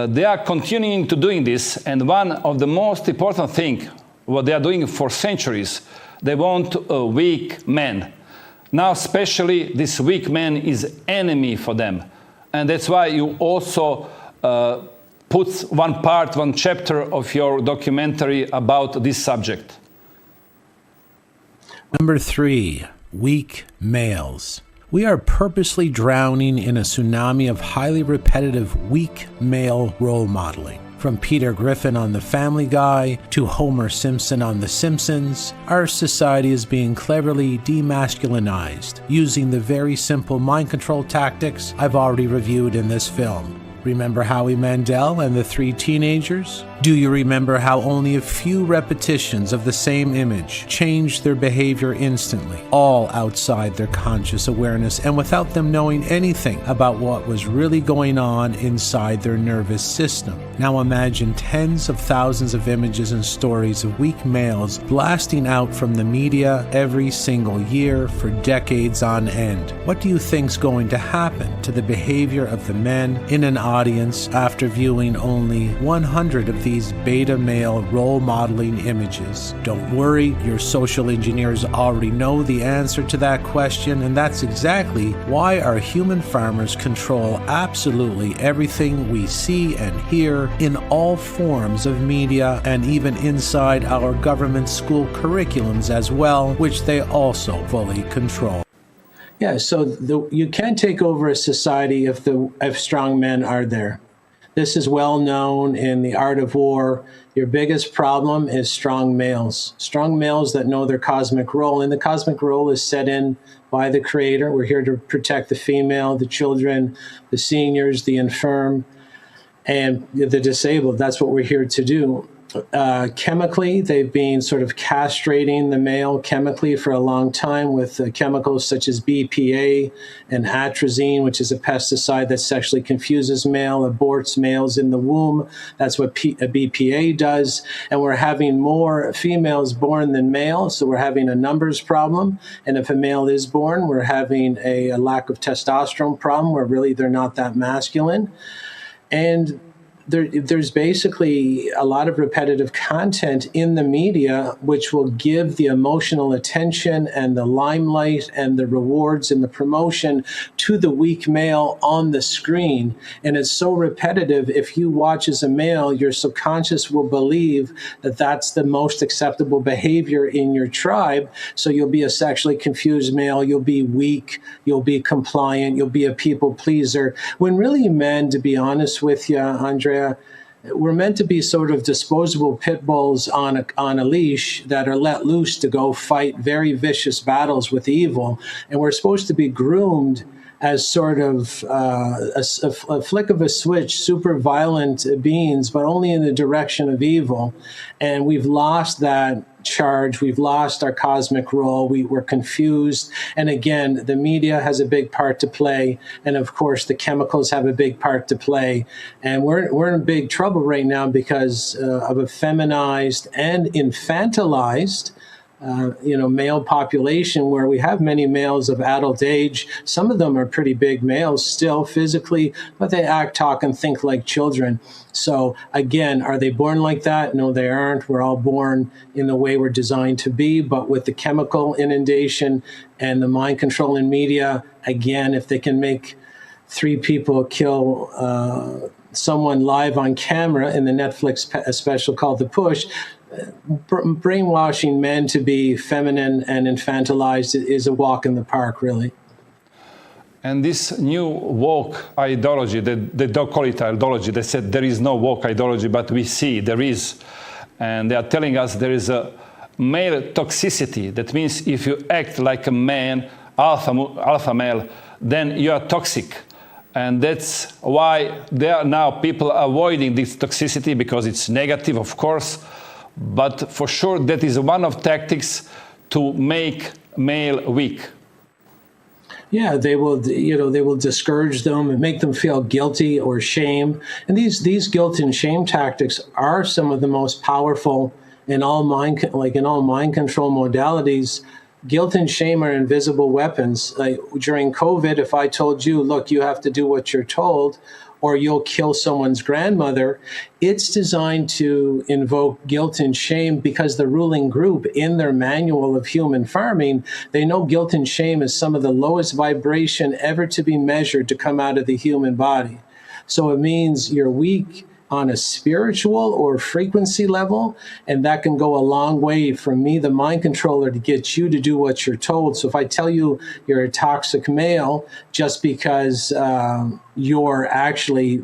They are continuing to doing this, and one of the most important thing, what they are doing for centuries, they want a weak man. Now especially this weak man is enemy for them. And that's why you also put one chapter of your documentary about this subject. Number 3, weak males. We are purposely drowning in a tsunami of highly repetitive weak male role modeling. From Peter Griffin on The Family Guy to Homer Simpson on The Simpsons, our society is being cleverly demasculinized using the very simple mind control tactics I've already reviewed in this film. Remember Howie Mandel and the 3 teenagers? Do you remember how only a few repetitions of the same image changed their behavior instantly, all outside their conscious awareness and without them knowing anything about what was really going on inside their nervous system? Now imagine tens of thousands of images and stories of weak males blasting out from the media every single year for decades on end. What do you think's going to happen to the behavior of the men in an audience after viewing only 100 of these beta male role modeling images? Don't worry, your social engineers already know the answer to that question, and that's exactly why our human farmers control absolutely everything we see and hear in all forms of media and even inside our government school curriculums as well, which they also fully control. Yeah, so you can't take over a society if strong men are there. This is well known in The Art of War. Your biggest problem is strong males that know their cosmic role. And the cosmic role is set in by the Creator. We're here to protect the female, the children, the seniors, the infirm, and the disabled. That's what we're here to do. Chemically, they've been sort of castrating the male chemically for a long time with chemicals such as BPA and atrazine, which is a pesticide that sexually confuses aborts males in the womb. That's what BPA does. And we're having more females born than males, so we're having a numbers problem. And if a male is born, we're having a lack of testosterone problem where really they're not that masculine. And there's basically a lot of repetitive content in the media which will give the emotional attention and the limelight and the rewards and the promotion to the weak male on the screen. And it's so repetitive, if you watch as a male, your subconscious will believe that that's the most acceptable behavior in your tribe. So you'll be a sexually confused male, you'll be weak, you'll be compliant, you'll be a people pleaser. When really men, to be honest with you, Andrea, we're meant to be sort of disposable pit bulls on a leash that are let loose to go fight very vicious battles with evil. And we're supposed to be groomed as sort of a flick of a switch, super violent beings, but only in the direction of evil. And we've lost that charge. We've lost our cosmic role. We're confused. And again, the media has a big part to play. And of course, the chemicals have a big part to play. And we're in big trouble right now because of a feminized and infantilized male population where we have many males of adult age. Some of them are pretty big males still physically, but they act, talk, and think like children. So again, are they born like that? No, they aren't. We're all born in the way we're designed to be, but with the chemical inundation and the mind control in media, again, if they can make 3 people kill someone live on camera in the Netflix special called The Push, brainwashing men to be feminine and infantilized is a walk in the park, really. And this new woke ideology, they don't call it ideology, they said there is no woke ideology, but we see there is. And they are telling us there is a male toxicity. That means if you act like a man, alpha male, then you are toxic. And that's why there are now people avoiding this toxicity because it's negative, of course. But for sure, that is one of tactics to make male weak. Yeah, they will discourage them and make them feel guilty or shame. And these guilt and shame tactics are some of the most powerful in all mind control modalities. Guilt and shame are invisible weapons. Like during COVID, if I told you, look, you have to do what you're told, or you'll kill someone's grandmother. It's designed to invoke guilt and shame because the ruling group in their manual of human farming, they know guilt and shame is some of the lowest vibration ever to be measured to come out of the human body. So it means you're weak on a spiritual or frequency level, and that can go a long way for me, the mind controller, to get you to do what you're told. So if I tell you you're a toxic male just because you're actually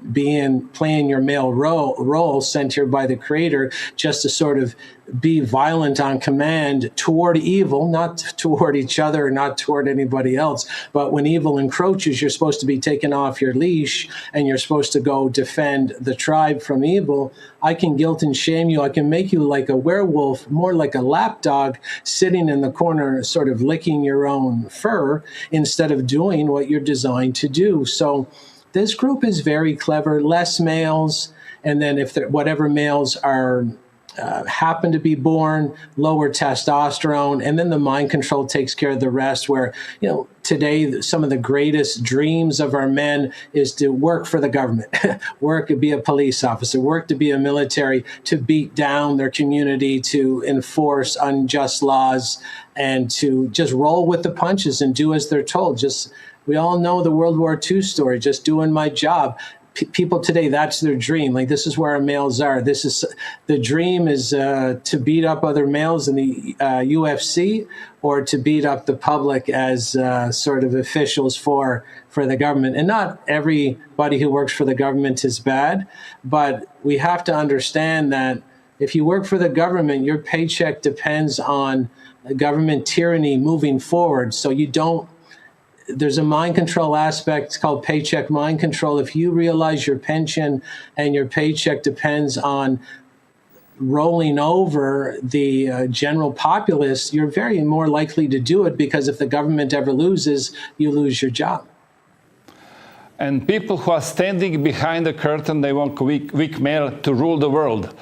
playing your male role sent here by the creator just to sort of be violent on command toward evil, not toward each other, not toward anybody else. But when evil encroaches, you're supposed to be taken off your leash and you're supposed to go defend the tribe from evil. I can guilt and shame you. I can make you like a werewolf, more like a lapdog sitting in the corner, sort of licking your own fur instead of doing what you're designed to do. So this group is very clever, less males. And then if whatever males are happen to be born, lower testosterone, and then the mind control takes care of the rest, where, today some of the greatest dreams of our men is to work for the government, work to be a police officer, work to be a military, to beat down their community, to enforce unjust laws, and to just roll with the punches and do as they're told. We all know the World War II story, just doing my job. People today, that's their dream. Like, this is where our males are. The dream is to beat up other males in the UFC, or to beat up the public as sort of officials for the government. And not everybody who works for the government is bad, but we have to understand that if you work for the government, your paycheck depends on government tyranny moving forward. So there's a mind control aspect called paycheck mind control. If you realize your pension and your paycheck depends on rolling over the general populace, you're very more likely to do it, because if the government ever loses, you lose your job. And people who are standing behind the curtain, they want weak male to rule the world.